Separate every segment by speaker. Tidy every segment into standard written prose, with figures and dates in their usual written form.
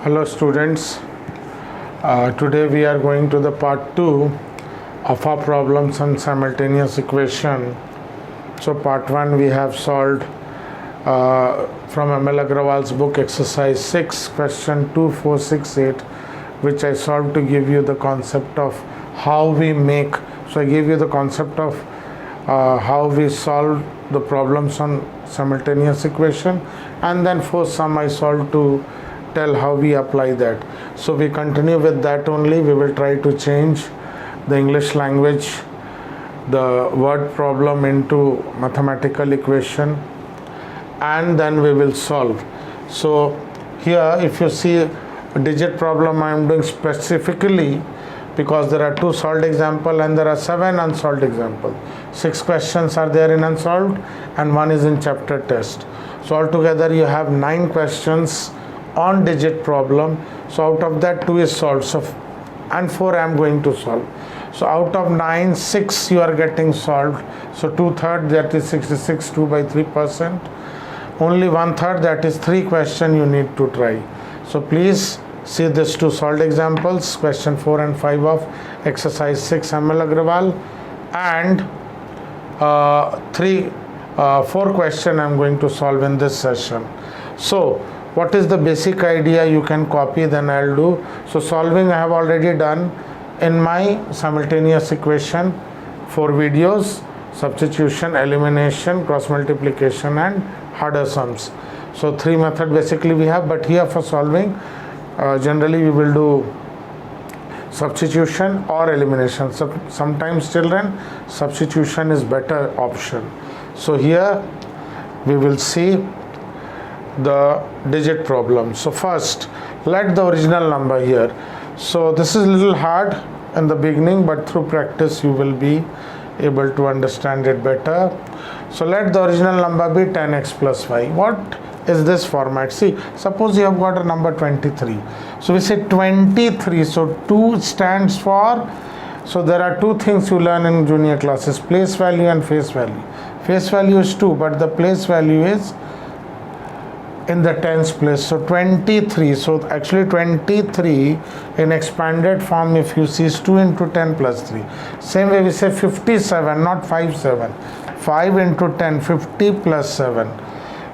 Speaker 1: Hello students, today we are going to the part 2 of our problems on simultaneous equation. So part 1 we have solved from ML Agrawal's book exercise 6 question 2468, which I solved to give you the concept of how we make. So I gave you the concept of how we solve the problems on simultaneous equation, and then for some I solved to tell how we apply that. So we continue with that only. We will try to change the English language, the word problem into mathematical equation, and then we will solve. So here if you see a digit problem, I am doing specifically because there are 2 solved example and there are 7 unsolved example. 6 questions are there in unsolved and 1 is in chapter test. So altogether you have 9 questions on digit problem. So out of that 2 is solved, so and 4 I am going to solve. So out of 9, 6 you are getting solved. So 2/3, that is 66, 2 by 3%. Only 1/3, that is 3 question you need to try. So please see these 2 solved examples, question 4 and 5 of exercise 6 ML Agrawal, and 4 question I am going to solve in this session. So what is the basic idea? You can copy, then I'll do. So solving I have already done in my simultaneous equation 4 videos: substitution, elimination, cross multiplication, and harder sums. So 3 method basically we have, but here for solving generally we will do substitution or elimination. So sometimes children, substitution is better option. So here we will see the digit problem. So first let the original number here. So this is a little hard in the beginning, but through practice you will be able to understand it better. So let the original number be 10x plus y. What is this format? See, suppose you have got a number 23. So we say 23. So 2 stands for, so there are 2 things you learn in junior classes: place value and face value. Face value is 2, but the place value is in the tens place. So 23. So actually 23 in expanded form, if you see, is 2 into 10 plus 3. Same way we say 57, not 57. 5 into 10, 50 plus 7.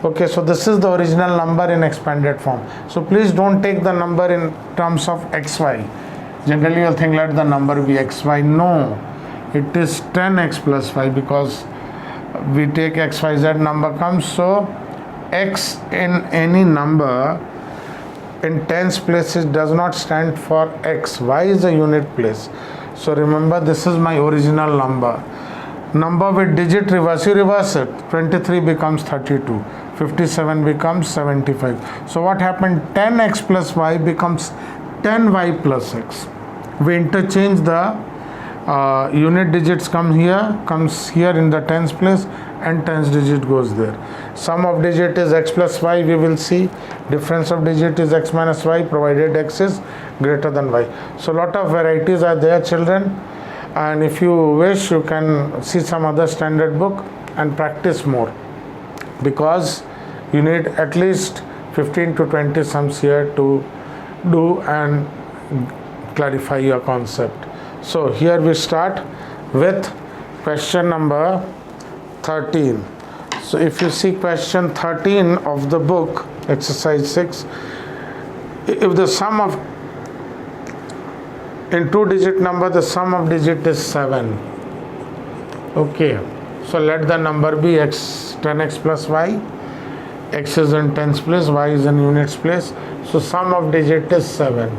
Speaker 1: Okay, so this is the original number in expanded form. So please don't take the number in terms of xy. Generally you'll think let the number be xy. No, it is 10x plus y, because we take xyz number comes. So x in any number in tens places does not stand for x. Y is a unit place. So remember, this is my original number. Number with digit reverse, you reverse it. 23 becomes 32, 57 becomes 75. So what happened? 10x plus y becomes 10y plus x. We interchange the unit digits comes here in the tens place, and tens digit goes there. Sum of digit is x plus y, we will see. Difference of digit is x minus y, provided x is greater than y. So lot of varieties are there, children, and if you wish you can see some other standard book and practice more, because you need at least 15 to 20 sums here to do and clarify your concept. So here we start with question number 13. So if you see question 13 of the book exercise 6, if the sum of, in 2-digit number, the sum of digit is 7. Okay, so let the number be 10x plus y. X is in tens place, y is in units place. So sum of digit is 7.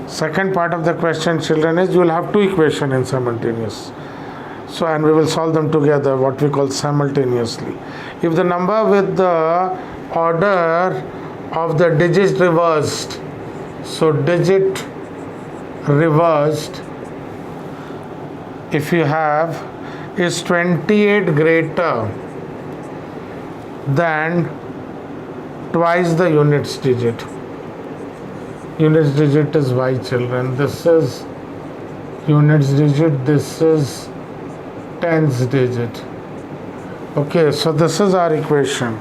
Speaker 1: Second part of the question, children, is you will have 2 equations in simultaneous. So, and we will solve them together, what we call simultaneously. If the number with the order of the digit reversed, so digit reversed, if you have, is 28 greater than twice the units digit. Units digit is y, children. This is units digit, this is tens digit. Okay, so this is our equation.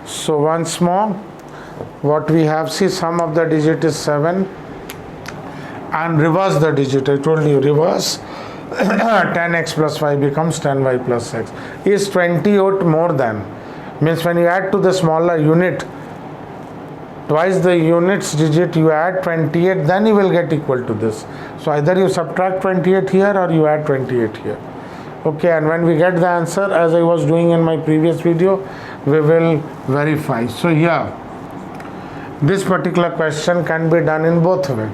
Speaker 1: So once more, what we have, see, sum of the digit is 7 and reverse the digit. I told you reverse 10x plus y becomes 10y plus x. Is 28 more than, means when you add to the smaller unit twice the units digit, you add 28, then you will get equal to this. So either you subtract 28 here or you add 28 here. Okay, and when we get the answer, as I was doing in my previous video, we will verify. So here, this particular question can be done in both ways,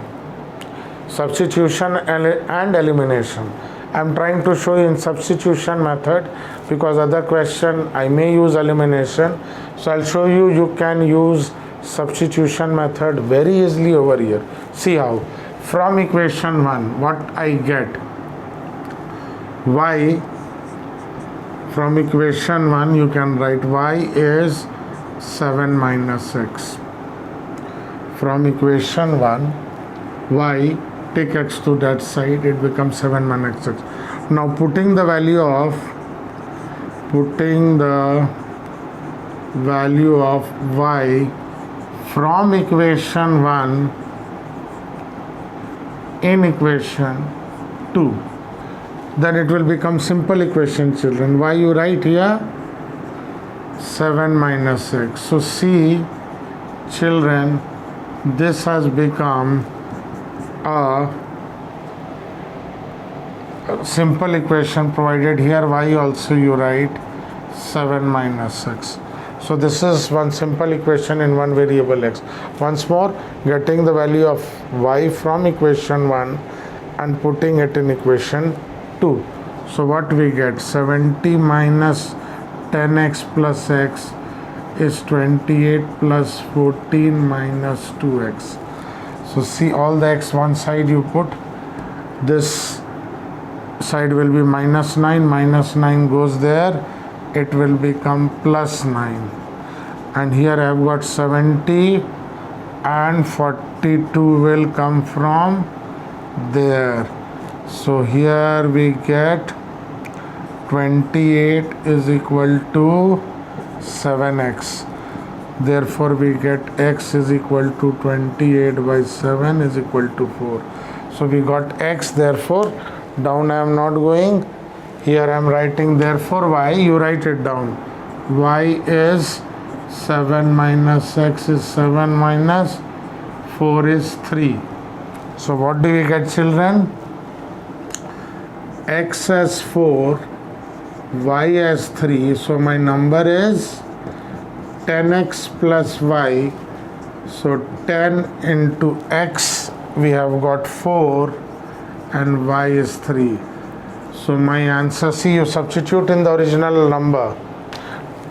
Speaker 1: substitution and elimination. I am trying to show you in substitution method, because other question I may use elimination. So I'll show you, you can use substitution method very easily over here. See how, from equation 1 what I get, y, from equation 1 you can write y is 7 minus x. From equation 1 y, take x to that side, it becomes 7 minus x. Now putting the value of y from equation 1 in equation 2, then it will become simple equation, children. Y you write here 7 minus x. So see, children, this has become a simple equation, provided here y also you write 7 minus x. So this is one simple equation in one variable x. Once more, getting the value of y from equation 1 and putting it in equation 2. So what we get, 70 minus 10x plus x is 28 plus 14 minus 2x. So see, all the x one side you put, this side will be minus 9 goes there, it will become plus 9, and here I have got 70 and 42 will come from there. So here we get 28 is equal to 7x. Therefore we get x is equal to 28 by 7 is equal to 4. So we got x, therefore down I am not going. Here I am writing therefore y, you write it down. Y is 7 minus x is 7 minus 4 is 3. So what do we get, children? X as 4, y as 3. So my number is 10x plus y. So 10 into x, we have got 4 and y is 3. So my answer, see, you substitute in the original number.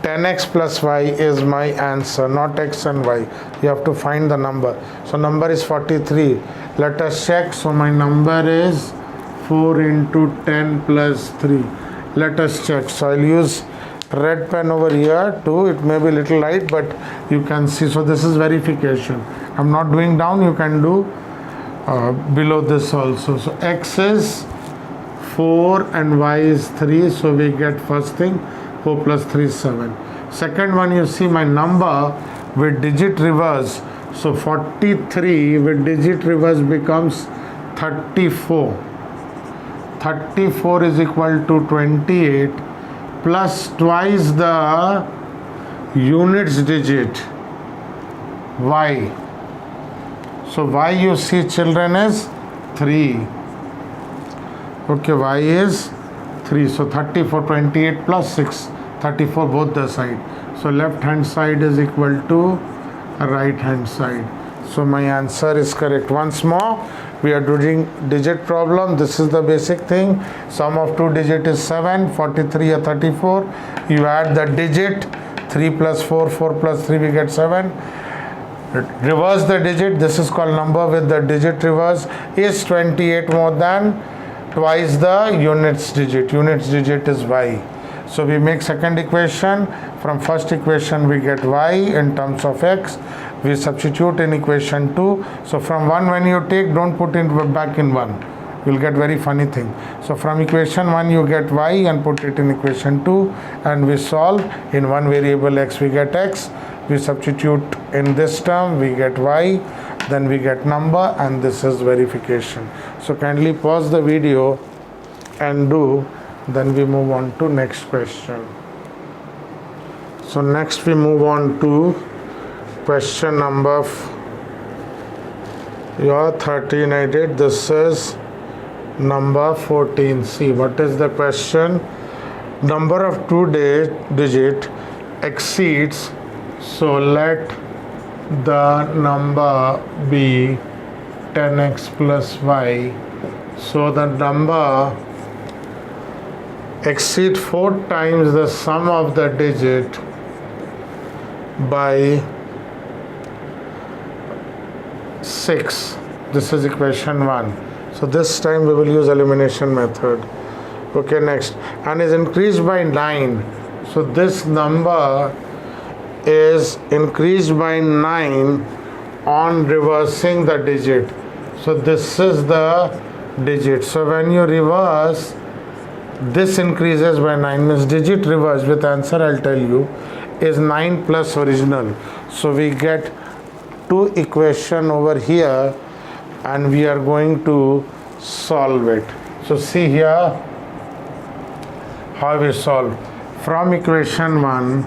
Speaker 1: 10x plus y is my answer, not x and y. You have to find the number. So number is 43. Let us check. So my number is 4 into 10 plus 3. Let us check. So I'll use red pen over here too. It may be little light, but you can see. So this is verification. I'm not doing down. You can do below this also. So x is 4 and y is 3. So we get first thing 4 plus 3 is 7. Second one, you see my number with digit reverse. So 43 with digit reverse becomes 34. 34 is equal to 28 plus twice the units digit y. So y, you see, children, is 3. Okay, y is 3. So 34, 28 plus 6, 34 both the side. So left hand side is equal to right hand side. So my answer is correct. Once more, we are doing digit problem. This is the basic thing. Sum of two digit is 7, 43 or 34. You add the digit, 3 plus 4, 4 plus 3, we get 7. Reverse the digit. This is called number with the digit reverse. Is 28 more than twice the units digit? Units digit is y. So we make second equation. From first equation we get y in terms of x. We substitute in equation 2. So from 1 when you take, don't put it back in 1. You'll get very funny thing. So from equation 1 you get y and put it in equation 2, and we solve. In one variable x we get x. we substitute in this term, we get y, then we get number, and this is verification. So kindly pause the video and do, then we move on to next question. So next we move on to question number 13 I did. This is number 14. See, what is the question? Number of two-digit exceeds, so let the number be 10x plus y. So the number exceed 4 times the sum of the digit by 6. This is equation 1. So this time we will use elimination method. Okay, next, and is increased by 9. So this number is increased by 9 on reversing the digit. So this is the digit. So when you reverse, this increases by 9, means digit reverse with answer I'll tell you is 9 plus original. So we get 2 equation over here and we are going to solve it. So see here how we solve. From equation 1,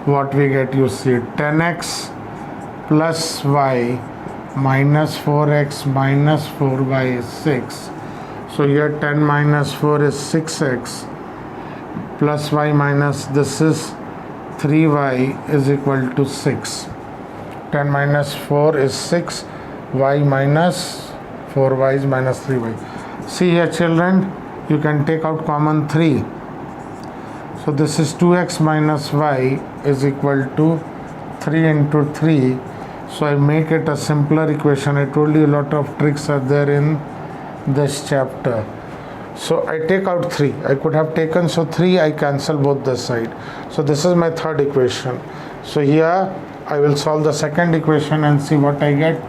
Speaker 1: what we get, you see 10x plus y minus 4x minus 4y is 6. So here 10 minus 4 is 6x plus y minus this is 3y is equal to 6. 10 minus 4 is 6, y minus 4y is minus 3y. See here children, you can take out common 3. So this is 2x minus y is equal to 3 into 3. So I make it a simpler equation. I told you a lot of tricks are there in this chapter. So I take out 3. I could have taken, so 3 I cancel both the side. So this is my third equation. So here I will solve the second equation and see what I get.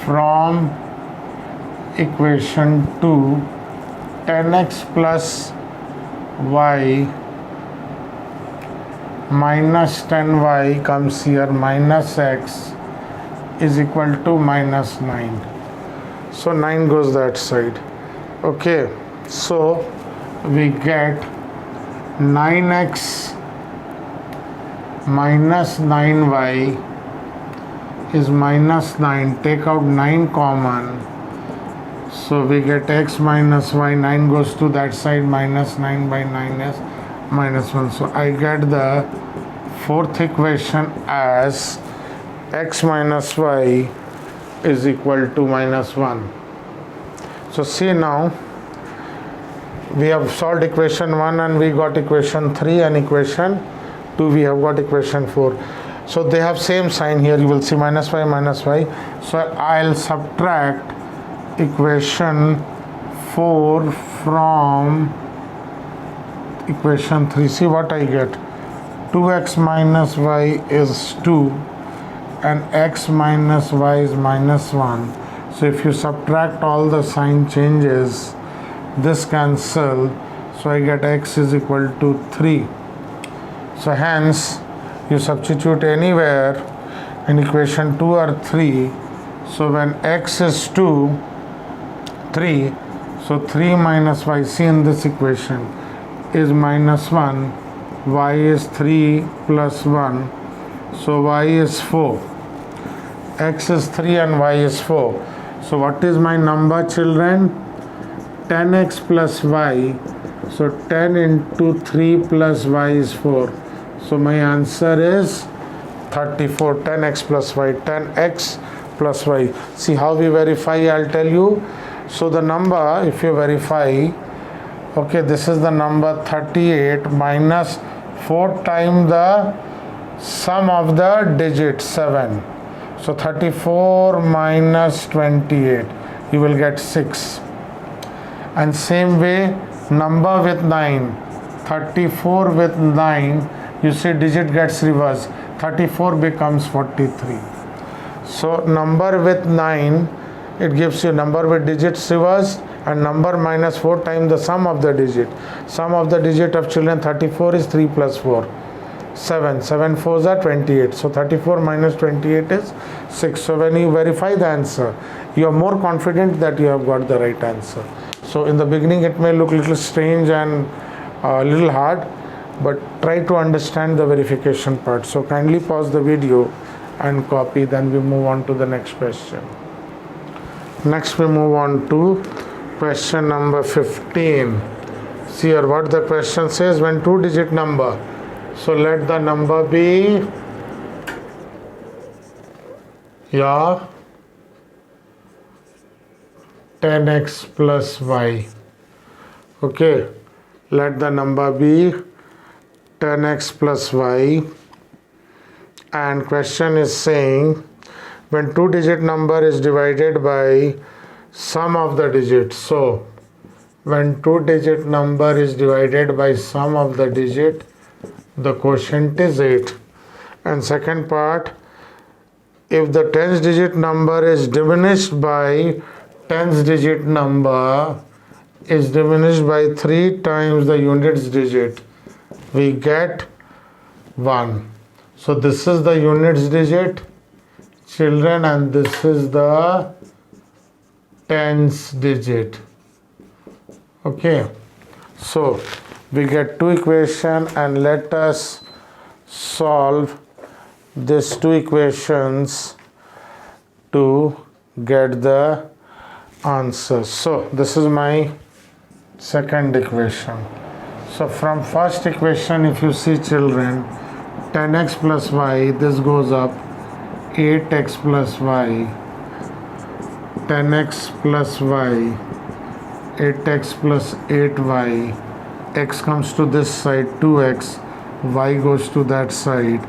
Speaker 1: From equation 2, 10x plus y minus 10y comes here, minus x is equal to minus 9. So 9 goes that side. Okay, so we get 9x minus 9y is minus 9. Take out 9 common. So we get x minus y. 9 goes to that side. Minus 9 by 9 is minus 1. So I get the fourth equation as x minus y is equal to minus 1. So see now, we have solved equation 1 and we got equation 3, and equation 2 we have got equation 4. So they have same sign here. You will see minus y minus y. So I'll subtract equation 4 from equation 3. See what I get. 2x minus y is 2 and x minus y is minus 1. So if you subtract, all the sign changes, this cancel, so I get x is equal to 3. So hence you substitute anywhere in equation 2 or 3. So when x is 2, 3, so 3 minus y, see in this equation, is minus 1, y is 3 plus 1, so y is 4, x is 3 and y is 4. So what is my number children? 10x plus y. So 10 into 3 plus y is 4. So my answer is 34. 10x plus y. 10x plus y. See how we verify, I'll tell you. So the number, if you verify, okay, this is the number 38 minus 4 times the sum of the digit 7. So 34 minus 28, you will get 6. And same way, number with 9, 34 with 9, you see digit gets reversed. 34 becomes 43. So number with 9, it gives you number with digits reversed, and number minus 4 times the sum of the digit. Sum of the digit of children 34 is 3 plus 4. 7. 7 4s are 28. So 34 minus 28 is 6. So when you verify the answer, you are more confident that you have got the right answer. So in the beginning it may look a little strange and a little hard, but try to understand the verification part. So kindly pause the video and copy, then we move on to the next question. Next we move on to question number 15. See here what the question says. When two-digit number, so let the number be your 10x plus y. Okay, let the number be 10x plus y, and question is saying when two-digit number is divided by sum of the digits. So when two-digit number is divided by sum of the digit, the quotient is 8. And second part, if the tens digit number is diminished by tens digit number is diminished by 3 times the units digit, we get 1. So this is the units digit, children, and this is the tens digit. Okay, so we get two equations, and let us solve these two equations to get the answer. So this is my second equation. So from first equation, if you see children, 10x plus y, this goes up, 8x plus y, 10x plus y, 8x plus 8y, x comes to this side 2x, y goes to that side,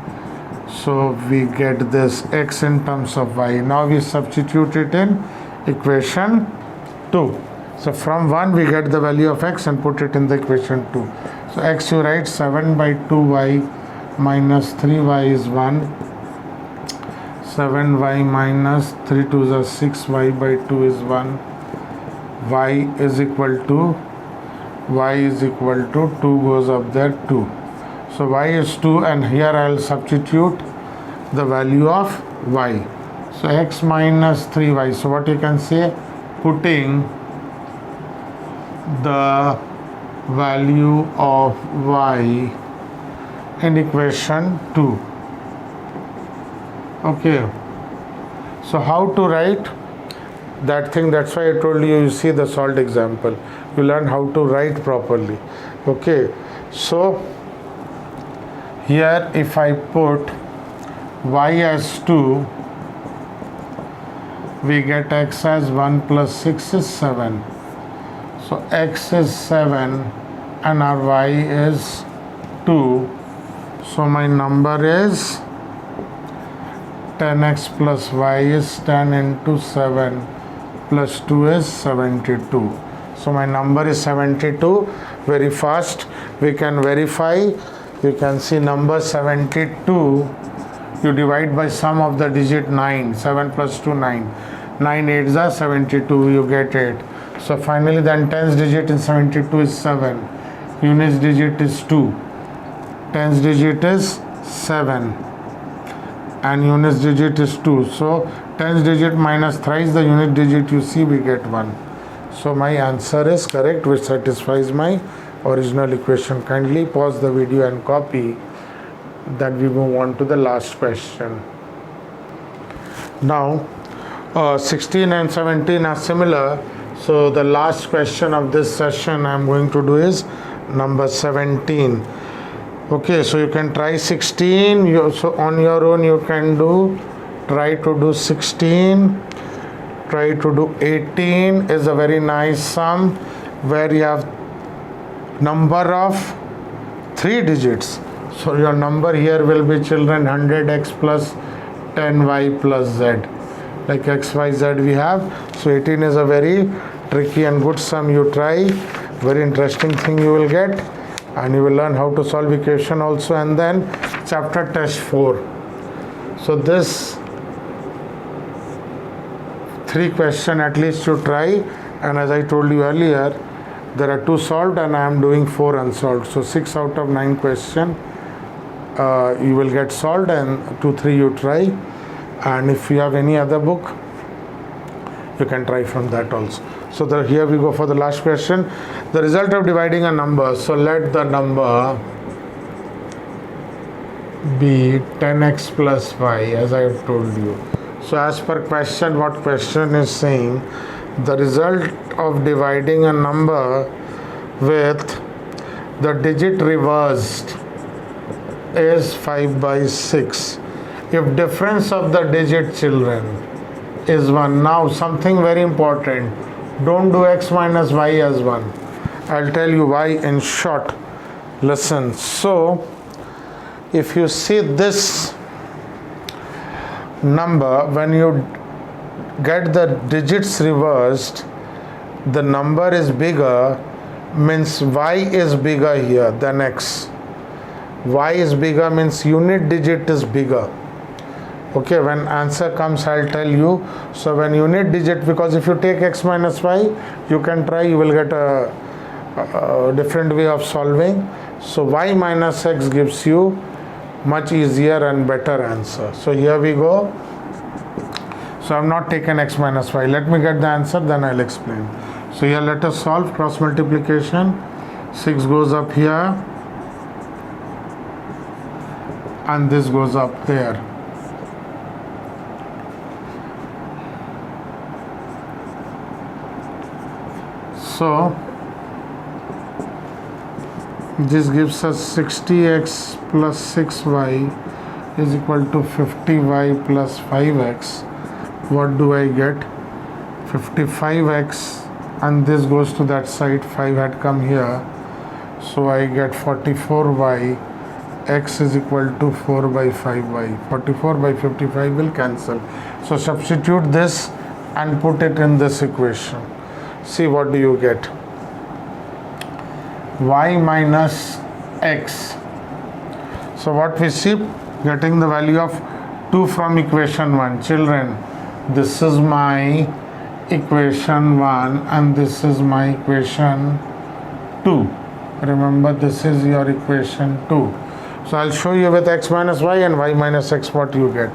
Speaker 1: so we get this x in terms of y. Now we substitute it in equation 2. So from 1 we get the value of x and put it in the equation 2. So x you write 7 by 2y minus 3y is 1, 7y minus 3 2s are 6y by 2 is 1, y is equal to 2 goes up there 2. So y is 2, and here I will substitute the value of y. So x minus 3y. So what you can say, putting the value of y in equation 2. Okay. So how to write that thing? That's why I told you, you see the solved example. You learn how to write properly. Okay. So here if I put y as 2, we get x as 1 plus 6 is 7. So x is 7 and our y is 2. So my number is 10x plus y is 10 into 7 plus 2 is 72. So my number is 72. Very fast we can verify. You can see number 72. You divide by sum of the digit 9. 7 plus 2 9. 9 8s are 72. You get 8. So finally then tens digit in 72 is 7. Units digit is 2. Tens digit is 7. And units digit is 2. So tens digit minus thrice the unit digit you see, we get 1. So my answer is correct, which satisfies my original equation. Kindly pause the video and copy. Then we move on to the last question. Now 16 and 17 are similar. So the last question of this session I am going to do is number 17. Okay, so you can try 16. So on your own you can do, try to do 16, try to do 18 is a very nice sum where you have number of 3 digits. So your number here will be children 100x plus 10y plus z, like x, y, z we have. So 18 is a very tricky and good sum. You try, very interesting thing you will get, and you will learn how to solve equation also. And then chapter test 4. So this 3 question at least you try, and as I told you earlier, there are 2 solved and I am doing 4 unsolved. So 6 out of 9 question you will get solved, and 2-3 you try, and if you have any other book you can try from that also. So here we go for the last question. The result of dividing a number. So let the number be 10x plus y, as I have told you. So as per question, what question is saying, the result of dividing a number with the digit reversed is 5/6 if difference of the digit, children, is 1. Now something very important, don't do x minus y as 1. I'll tell you why in short. Listen, so if you see this number, when you get the digits reversed, the number is bigger, means y is bigger here than x. Y is bigger means unit digit is bigger. Okay, when answer comes I'll tell you. So when unit digit, because if you take x minus y, you can try, you will get a different way of solving. So y minus x gives you much easier and better answer. So here we go. So I have not taken x minus y. Let me get the answer, then I'll explain. So here let us solve cross multiplication. 6 goes up here and this goes up there. So this gives us 60x plus 6y is equal to 50y plus 5x. What do I get? 55x, and this goes to that side, 5 had come here, so I get 44y. X is equal to 4 by 5y. 44 by 55 will cancel. So substitute this and put it in this equation. See what do you get? Y minus x. So what we see, getting the value of 2 from equation 1. Children, this is my equation 1 and this is my equation 2. Remember, this is your equation 2. So I'll show you with x minus y and y minus x what you get.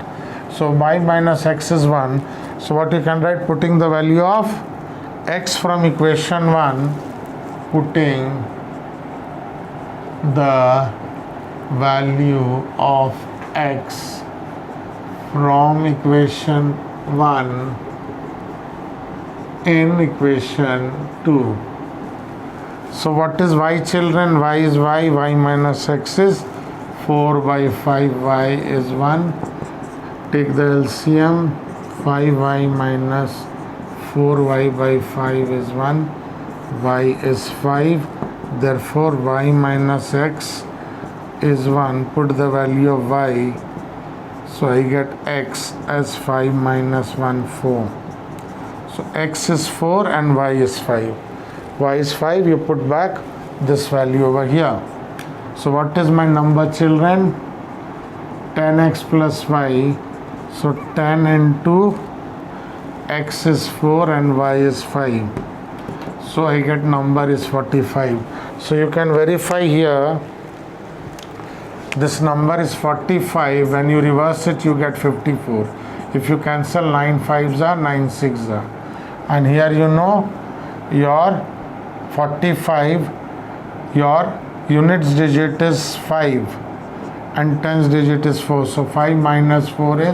Speaker 1: So y minus x is 1. So what you can write, putting the value of x from equation 1, putting the value of x from equation 1 in equation 2. So what is y, children? Y is y, y minus x is 4 by 5y is 1. Take the LCM, 5y minus 4y by 5 is 1. Y is 5. Therefore y minus x is 1. Put the value of y. So I get x as 5 minus 1, 4. So x is 4 and y is 5. Y is 5, you put back this value over here. So what is my number, children? 10x plus y. So 10 into x is 4 and y is 5. So I get number is 45. So you can verify here. This number is 45. When you reverse it, you get 54. If you cancel 9 5s are 9 6s are. And here you know your 45, your units digit is 5 and tens digit is 4. So 5 minus 4 is